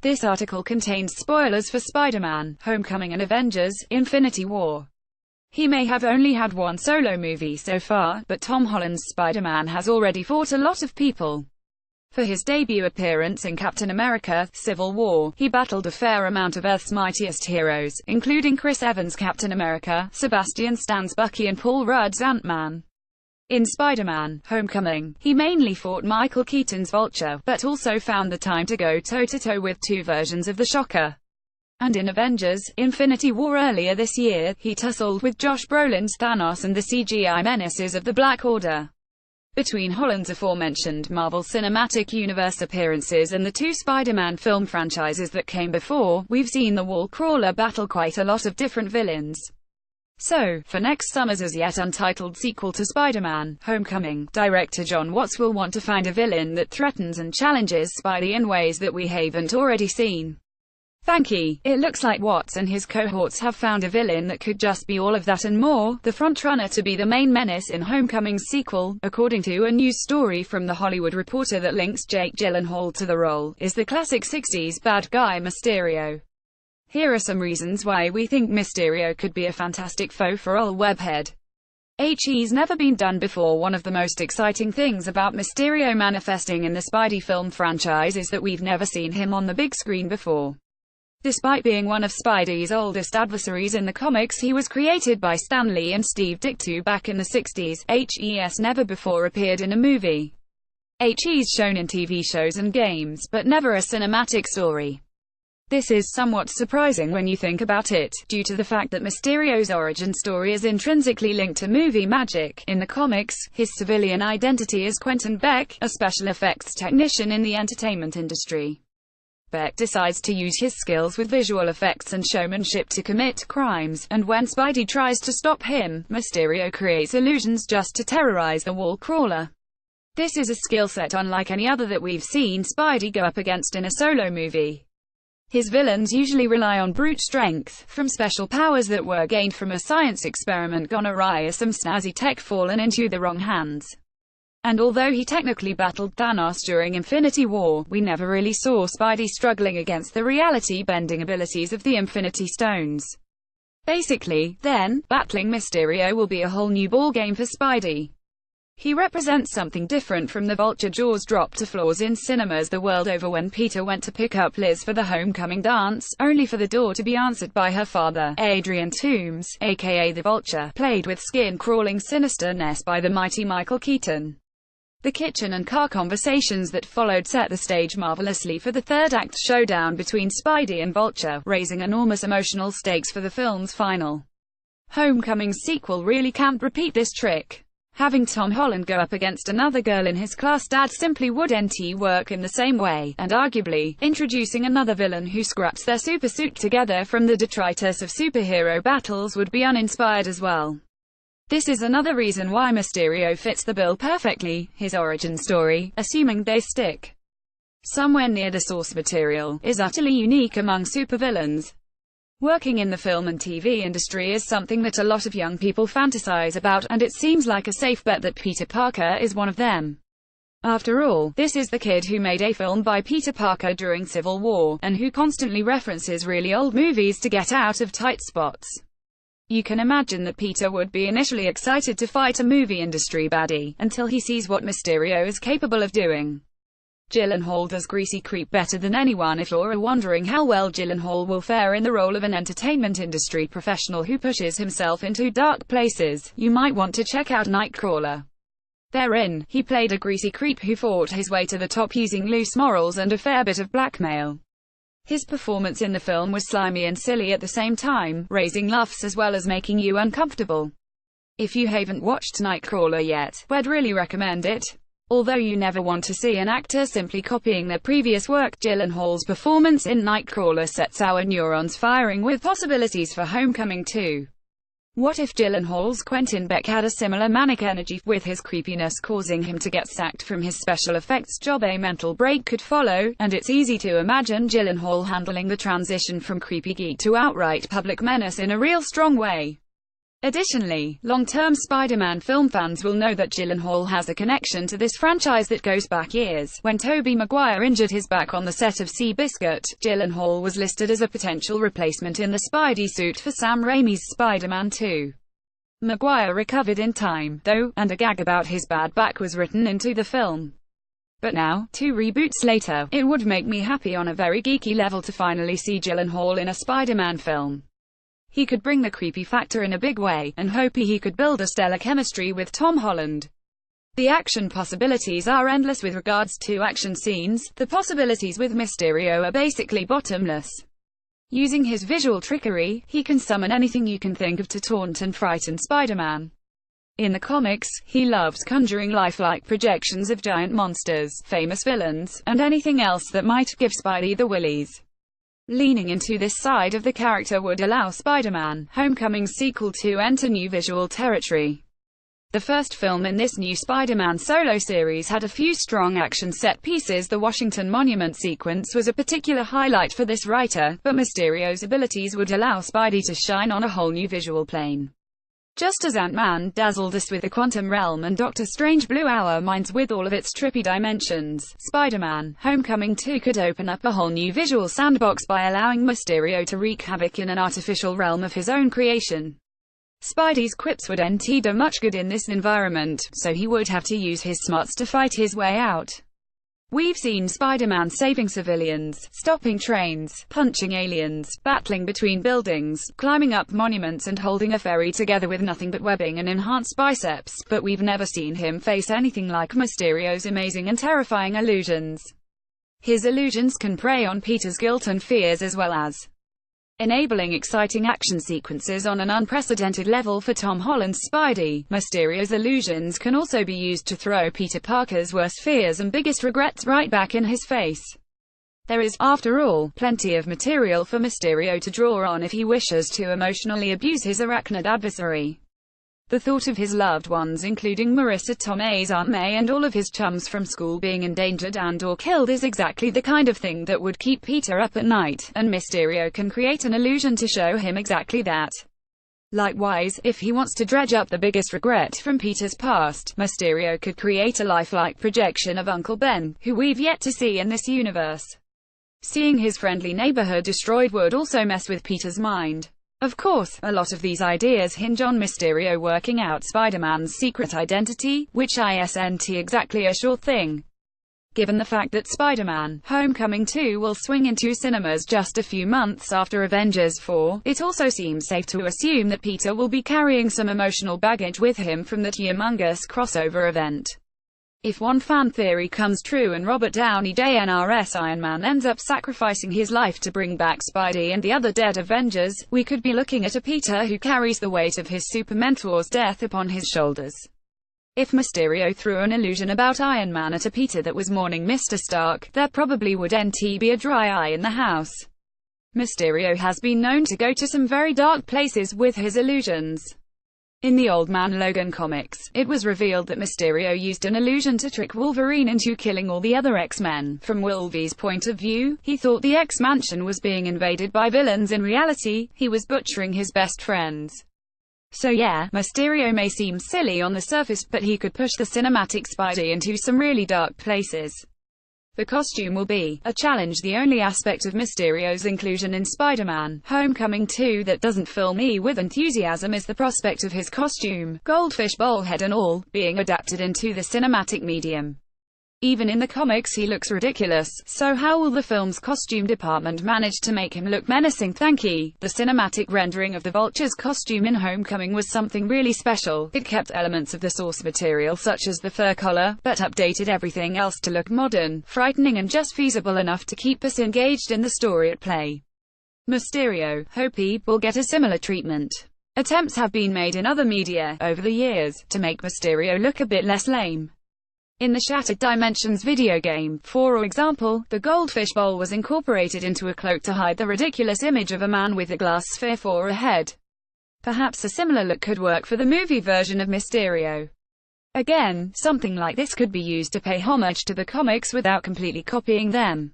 This article contains spoilers for Spider-Man: Homecoming and Avengers: Infinity War. He may have only had one solo movie so far, but Tom Holland's Spider-Man has already fought a lot of people. For his debut appearance in Captain America: Civil War, he battled a fair amount of Earth's mightiest heroes, including Chris Evans' Captain America, Sebastian Stan's Bucky and Paul Rudd's Ant-Man. In Spider-Man: Homecoming, he mainly fought Michael Keaton's Vulture, but also found the time to go toe-to-toe with two versions of the Shocker. And in Avengers: Infinity War earlier this year, he tussled with Josh Brolin's Thanos and the CGI menaces of the Black Order. Between Holland's aforementioned Marvel Cinematic Universe appearances and the two Spider-Man film franchises that came before, we've seen the Wall Crawler battle quite a lot of different villains. So, for next summer's as yet untitled sequel to Spider-Man: Homecoming, director John Watts will want to find a villain that threatens and challenges Spidey in ways that we haven't already seen. Thanky. It looks like Watts and his cohorts have found a villain that could just be all of that and more, the frontrunner to be the main menace in Homecoming's sequel, according to a news story from The Hollywood Reporter that links Jake Gyllenhaal to the role, is the classic 60s bad guy Mysterio. Here are some reasons why we think Mysterio could be a fantastic foe for ol' Webhead. He's never been done before. One of the most exciting things about Mysterio manifesting in the Spidey film franchise is that we've never seen him on the big screen before. Despite being one of Spidey's oldest adversaries in the comics, he was created by Stan Lee and Steve Ditko back in the 60s. He's never before appeared in a movie. He's shown in TV shows and games, but never a cinematic story. This is somewhat surprising when you think about it, due to the fact that Mysterio's origin story is intrinsically linked to movie magic. In the comics, his civilian identity is Quentin Beck, a special effects technician in the entertainment industry. Beck decides to use his skills with visual effects and showmanship to commit crimes, and when Spidey tries to stop him, Mysterio creates illusions just to terrorize the Wall Crawler. This is a skill set unlike any other that we've seen Spidey go up against in a solo movie. His villains usually rely on brute strength, from special powers that were gained from a science experiment gone awry or some snazzy tech fallen into the wrong hands. And although he technically battled Thanos during Infinity War, we never really saw Spidey struggling against the reality-bending abilities of the Infinity Stones. Basically, then, battling Mysterio will be a whole new ballgame for Spidey. He represents something different from the Vulture jaws dropped to floors in cinemas the world over when Peter went to pick up Liz for the homecoming dance, only for the door to be answered by her father, Adrian Toomes, aka the Vulture, played with skin-crawling sinisterness by the mighty Michael Keaton. The kitchen and car conversations that followed set the stage marvelously for the third-act showdown between Spidey and Vulture, raising enormous emotional stakes for the film's final. Homecoming's sequel really can't repeat this trick. Having Tom Holland go up against another girl in his class dad simply wouldn't work in the same way, and arguably, introducing another villain who scraps their supersuit together from the detritus of superhero battles would be uninspired as well. This is another reason why Mysterio fits the bill perfectly. His origin story, assuming they stick somewhere near the source material, is utterly unique among supervillains. Working in the film and TV industry is something that a lot of young people fantasize about, and it seems like a safe bet that Peter Parker is one of them. After all, this is the kid who made a film by Peter Parker during Civil War, and who constantly references really old movies to get out of tight spots. You can imagine that Peter would be initially excited to fight a movie industry baddie, until he sees what Mysterio is capable of doing. Gyllenhaal does greasy creep better than anyone. If you're wondering how well Gyllenhaal will fare in the role of an entertainment industry professional who pushes himself into dark places, you might want to check out Nightcrawler. Therein, he played a greasy creep who fought his way to the top using loose morals and a fair bit of blackmail. His performance in the film was slimy and silly at the same time, raising laughs as well as making you uncomfortable. If you haven't watched Nightcrawler yet, we'd really recommend it. Although you never want to see an actor simply copying their previous work, Gyllenhaal's performance in Nightcrawler sets our neurons firing with possibilities for Homecoming 2. What if Gyllenhaal's Quentin Beck had a similar manic energy, with his creepiness causing him to get sacked from his special effects job? A mental break could follow, and it's easy to imagine Gyllenhaal handling the transition from creepy geek to outright public menace in a real strong way. Additionally, long-term Spider-Man film fans will know that Gyllenhaal has a connection to this franchise that goes back years. When Tobey Maguire injured his back on the set of Seabiscuit, Gyllenhaal was listed as a potential replacement in the Spidey suit for Sam Raimi's Spider-Man 2. Maguire recovered in time, though, and a gag about his bad back was written into the film. But now, 2 reboots later, it would make me happy on a very geeky level to finally see Gyllenhaal in a Spider-Man film. He could bring the creepy factor in a big way, and hope he could build a stellar chemistry with Tom Holland. The action possibilities are endless with regards to action scenes. The possibilities with Mysterio are basically bottomless. Using his visual trickery, he can summon anything you can think of to taunt and frighten Spider-Man. In the comics, he loves conjuring lifelike projections of giant monsters, famous villains, and anything else that might give Spidey the willies. Leaning into this side of the character would allow Spider-Man: Homecoming's sequel to enter new visual territory. The first film in this new Spider-Man solo series had a few strong action set pieces. The Washington Monument sequence was a particular highlight for this writer, but Mysterio's abilities would allow Spidey to shine on a whole new visual plane. Just as Ant-Man dazzled us with the quantum realm and Doctor Strange blew our minds with all of its trippy dimensions, Spider-Man: Homecoming 2 could open up a whole new visual sandbox by allowing Mysterio to wreak havoc in an artificial realm of his own creation. Spidey's quips wouldn't do much good in this environment, so he would have to use his smarts to fight his way out. We've seen Spider-Man saving civilians, stopping trains, punching aliens, battling between buildings, climbing up monuments and holding a ferry together with nothing but webbing and enhanced biceps, but we've never seen him face anything like Mysterio's amazing and terrifying illusions. His illusions can prey on Peter's guilt and fears as well as enabling exciting action sequences on an unprecedented level for Tom Holland's Spidey. Mysterio's illusions can also be used to throw Peter Parker's worst fears and biggest regrets right back in his face. There is, after all, plenty of material for Mysterio to draw on if he wishes to emotionally abuse his arachnid adversary. The thought of his loved ones, including Marissa Tomei's Aunt May and all of his chums from school, being endangered and/or killed is exactly the kind of thing that would keep Peter up at night, and Mysterio can create an illusion to show him exactly that. Likewise, if he wants to dredge up the biggest regret from Peter's past, Mysterio could create a lifelike projection of Uncle Ben, who we've yet to see in this universe. Seeing his friendly neighborhood destroyed would also mess with Peter's mind. Of course, a lot of these ideas hinge on Mysterio working out Spider-Man's secret identity, which isn't exactly a sure thing. Given the fact that Spider-Man: Homecoming 2 will swing into cinemas just a few months after Avengers 4, it also seems safe to assume that Peter will be carrying some emotional baggage with him from that humongous crossover event. If one fan theory comes true and Robert Downey Jr.'s Iron Man ends up sacrificing his life to bring back Spidey and the other dead Avengers, we could be looking at a Peter who carries the weight of his super mentor's death upon his shoulders. If Mysterio threw an illusion about Iron Man at a Peter that was mourning Mr. Stark, there probably wouldn't be a dry eye in the house. Mysterio has been known to go to some very dark places with his illusions. In the Old Man Logan comics, it was revealed that Mysterio used an illusion to trick Wolverine into killing all the other X-Men. From Wolvie's point of view, he thought the X-Mansion was being invaded by villains. In reality, he was butchering his best friends. So yeah, Mysterio may seem silly on the surface, but he could push the cinematic Spidey into some really dark places. The costume will be a challenge. The only aspect of Mysterio's inclusion in Spider-Man: Homecoming 2 that doesn't fill me with enthusiasm is the prospect of his costume, goldfish bowl head and all, being adapted into the cinematic medium. Even in the comics he looks ridiculous, so how will the film's costume department manage to make him look menacing? The cinematic rendering of the Vulture's costume in Homecoming was something really special. It kept elements of the source material such as the fur collar, but updated everything else to look modern, frightening and just feasible enough to keep us engaged in the story at play. Mysterio, hope he will get a similar treatment. Attempts have been made in other media, over the years, to make Mysterio look a bit less lame. In the Shattered Dimensions video game, for example, the goldfish bowl was incorporated into a cloak to hide the ridiculous image of a man with a glass sphere for a head. Perhaps a similar look could work for the movie version of Mysterio. Again, something like this could be used to pay homage to the comics without completely copying them.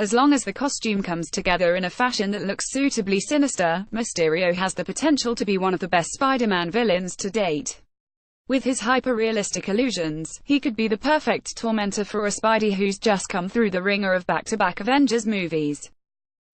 As long as the costume comes together in a fashion that looks suitably sinister, Mysterio has the potential to be one of the best Spider-Man villains to date. With his hyper-realistic illusions, he could be the perfect tormentor for a Spidey who's just come through the ringer of back-to-back Avengers movies.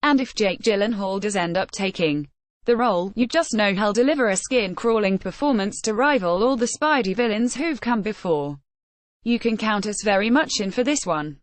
And if Jake Gyllenhaal does end up taking the role, you just know he'll deliver a skin-crawling performance to rival all the Spidey villains who've come before. You can count us very much in for this one.